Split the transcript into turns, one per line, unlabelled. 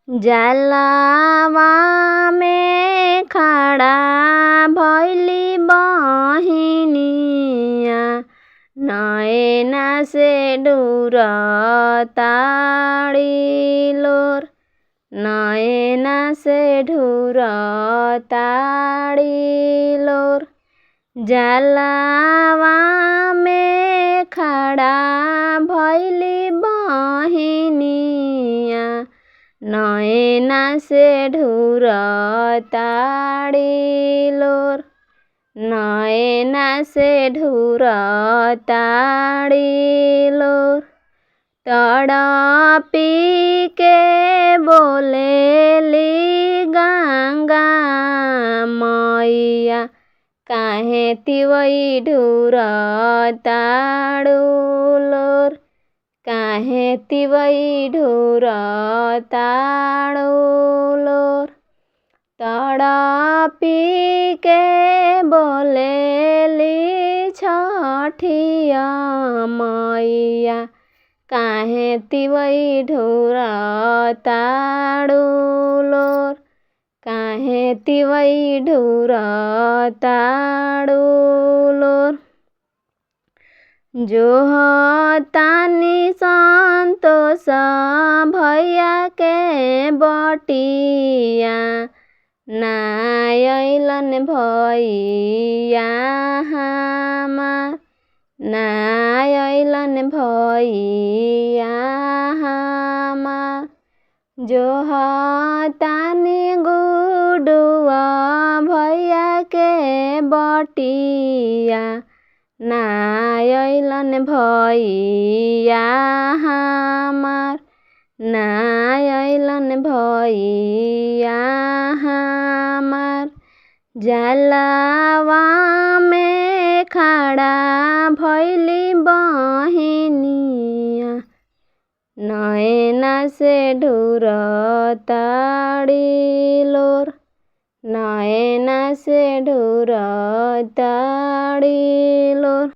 जालवा में खड़ा भइली बहिनिया, नैना से ढुरताड़ी लोर, नैना से ढुरताड़ी लोर। जालवा में खड़ा भइली बहिनिया, नैना से ढुरताड़ी लोर, नैना से ढुरताड़ी लोर। तड़पी के बोलेली गंगा मैया, काहे तिवई ढुरताड़ू लोर, काहे तिवई ढुरताड़ू लोर। तड़पी के बोलेली छठिया मैया, काहे तिवई ढुरताड़ू लोर, काहे तिवई ढुरताड़ू लोर। जोहतानी संतोष भैया के बटिया, ना अइलन भैया हमार, ना अइलन भैया हमार। जोहतानी गुडुआ भैया के बटिया, ना अइलन भैया हमार, ना अइलन भैया हमार। जालवा में खड़ा भइली बहिनिया, नैना से ढुरताड़ी लोर, नैना से ढुरताड़ी लोर।